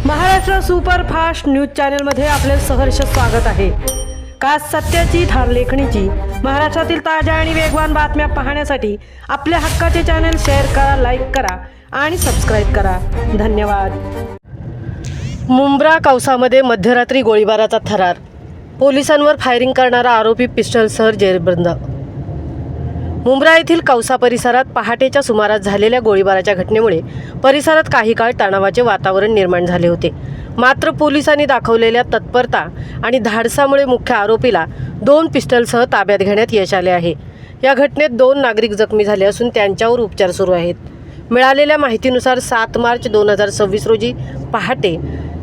Maharashtra superfast news चॅनलमध्ये आपले सहर्ष स्वागत आहे। खास सत्याची थार लेखणीची महाराष्ट्रातील ताज्या आणि वेगवान बातम्या पाहण्यासाठी आपल्या हक्काचे चॅनल शेअर करा, लाईक करा आणि सबस्क्राईब करा। धन्यवाद। मुंब्रा कौसामध्ये मध्यरात्री गोळीबाराचा थरार, पोलिसांवर फायरिंग करणारा आरोपी पिस्टलसह जेरबंद। मुंब्रा येथील कौसा परिसरात पहाटेच्या सुमारास झालेल्या गोळीबाराच्या घटनेमुळे परिसरात काही काळ तणावाचे वातावरण निर्माण झाले होते। मात्र पोलिसांनी दाखवलेल्या तत्परता आणि धाडसामुळे मुख्य आरोपीला 2 पिस्टलसह ताब्यात घेण्यात यश आले आहे। या घटनेत 2 नागरिक जखमी झाले असून त्यांच्यावर उपचार सुरू आहेत। मिळालेल्या माहितीनुसार 7 मार्च 2026 रोजी पहाटे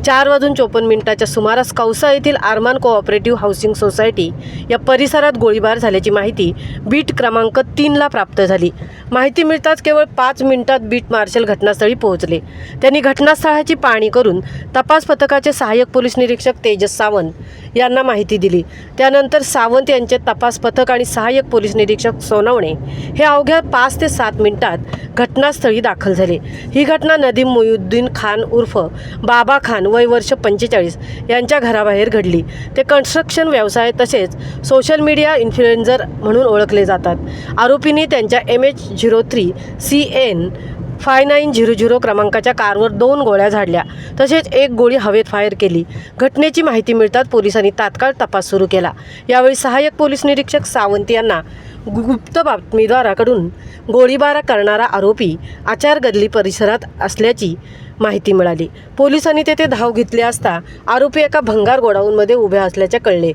4:54 सुमारास कौसा येथील आरमान कोऑपरेटिव्ह हाऊसिंग सोसायटी या परिसरात गोळीबार झाल्याची माहिती बीट क्रमांक 3 ला प्राप्त झाली। माहिती मिळताच केवळ 5 मिनिटात बीट मार्शल घटनास्थळी पोहोचले। त्यांनी घटनास्थळाची पाहणी करून तपास पथकाचे सहाय्यक पोलीस निरीक्षक तेजस सावंत यांना माहिती दिली। त्यानंतर सावंत यांचे तपास पथक आणि सहाय्यक पोलीस निरीक्षक सोनवणे हे अवघ्या 5 ते 7 मिनिटात घटनास्थळी दाखल झाले। ही घटना नदीम मोयुद्दीन खान उर्फ बाबा खान वय वर्ष 45 यांच्या घराबाहेर घडली। ते कन्स्ट्रक्शन व्यवसाय तसेच सोशल मीडिया इन्फ्लुएन्सर म्हणून ओळखले जातात। आरोपींनी त्यांच्या MH03 CN 5900 क्रमांकाच्या कारवर 2 गोळ्या झाडल्या, तसेच 1 गोळी हवेत फायर केली। घटनेची माहिती मिळताच पोलिसांनी तात्काळ तपास सुरू केला। यावेळी सहाय्यक पोलीस निरीक्षक सावंत यांना गुप्त बातमीदाराकडून गोळीबार करणारा आरोपी आचार गल्ली परिसरात असल्याची माहिती मिळाली। पोलिसांनी तेथे धाव घेतली असता आरोपी एका भंगार गोडाऊनमध्ये उभे असल्याचे कळले।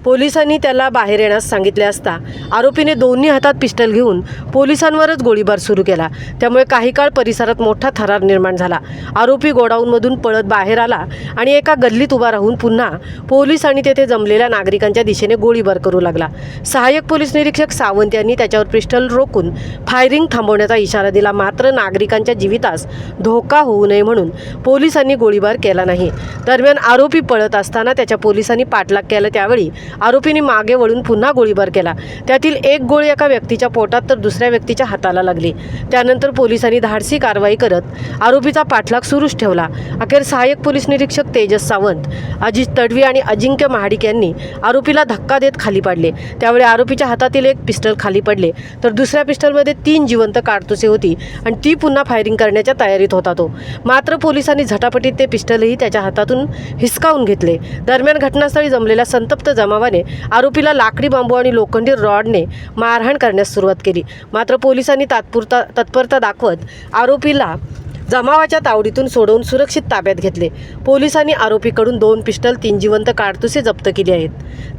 पोलिसांनी त्याला बाहेर येण्यास सांगितले असता आरोपीने दोन्ही हातात पिस्टल घेऊन पोलिसांवरच गोळीबार सुरू केला। त्यामुळे काही काळ परिसरात मोठा थरार निर्माण झाला। आरोपी गोडाऊनमधून पळत बाहेर आला आणि एका गल्लीत उभा राहून पुन्हा पोलीस आणि तेथे जमलेल्या नागरिकांच्या दिशेने गोळीबार करू लागला। सहाय्यक पोलीस निरीक्षक सावंत यांनी त्याच्यावर पिस्टल रोखून फायरिंग थांबवण्याचा इशारा दिला। मात्र नागरिकांच्या जीवितास धोका होऊ नये म्हणून पोलिसांनी गोळीबार केला नाही। दरम्यान आरोपी पळत असताना त्याच्या पोलिसांनी पाठलाग केला। त्यावेळी आरोपीने मागे वळून पुन्हा गोळीबार केला। त्यातील 1 गोळी एका व्यक्तीच्या पोटात तर दुसऱ्या व्यक्तीच्या हाताला लागली। त्यानंतर पोलिसांनी धाडसी कारवाई करत आरोपीचा पाठलाग सुरूच ठेवला। अखेर सहाय्यक पोलीस निरीक्षक तेजस सावंत, अजित तडवी आणि अजिंक्य महाडिक यांनी आरोपीला धक्का देत खाली पाडले। त्यावेळी आरोपीच्या हातातील 1 पिस्टल खाली पडले, तर दुसऱ्या पिस्टलमध्ये 3 जिवंत काडतुसे होती आणि ती पुन्हा फायरिंग करण्याच्या तयारीत होता तो। मात्र पोलिसांनी झटापटीत ते पिस्टलही त्याच्या हातातून हिसकावून घेतले। दरम्यान घटनास्थळी जमलेल्या संतप्त जमावाने आरोपीला लाकडी बांबू आणि लोखंडी रॉडने मारहाण करण्यास सुरुवात केली। मात्र पोलिसांनी तत्परता दाखवत आरोपीला जमावाच्या तावडीतून सोडवून सुरक्षित ताब्यात घेतले। पोलिसांनी आरोपीकडून 2 पिस्टल, 3 जिवंत काडतुसे जप्त केली आहेत।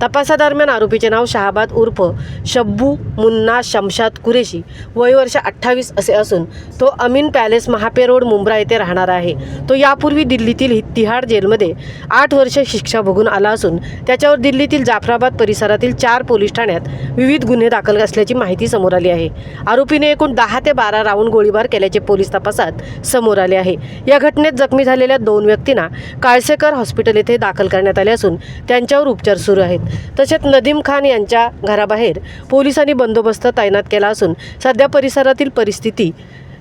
तपासादरम्यान आरोपीचे नाव शहाबाद उर्फ शब्बू मुन्ना शमशाद कुरेशी वय वर्ष 28 असे असून तो अमीन पॅलेस महापे रोड मुंब्रा येथे राहणार आहे। तो यापूर्वी दिल्लीतील तिहाड जेलमध्ये 8 वर्षे शिक्षा भोगून आला असून त्याच्यावर दिल्लीतील जाफराबाद परिसरातील 4 पोलीस ठाण्यात विविध गुन्हे दाखल असल्याची माहिती समोर आली आहे। आरोपीने एकूण 10 ते 12 राऊंड गोळीबार केल्याचे पोलीस तपासात समोर आले आहे। या घटनेत जखमी झालेल्या 2 व्यक्तींना काळसेकर हॉस्पिटल येथे दाखल करण्यात आले असून त्यांच्यावर उपचार सुरू आहेत। तसेच नदीम खान यांच्या घराबाहेर पोलिसांनी बंदोबस्त तैनात केला असून सध्या परिसरातील परिस्थिती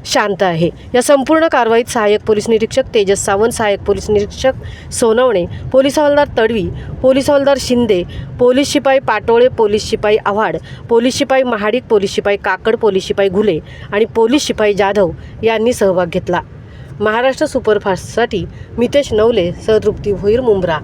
शांत आहे। या संपूर्ण कारवाईत सहाय्यक पोलीस निरीक्षक तेजस सावंत, सहाय्यक पोलीस निरीक्षक सोनवणे, पोलीस हवालदार तडवी, पोलीस हवालदार शिंदे, पोलीस शिपाई पाटोळे, पोलीस शिपाई आव्हाड, पोलीस शिपाई महाडिक, पोलीस शिपाई काकड, पोलीस शिपाई घुले आणि पोलीस शिपाई जाधव यांनी सहभाग घेतला। महाराष्ट्र सुपरफास्टसाठी मितेश नवले, तृप्ती भोईर, मुंब्रा।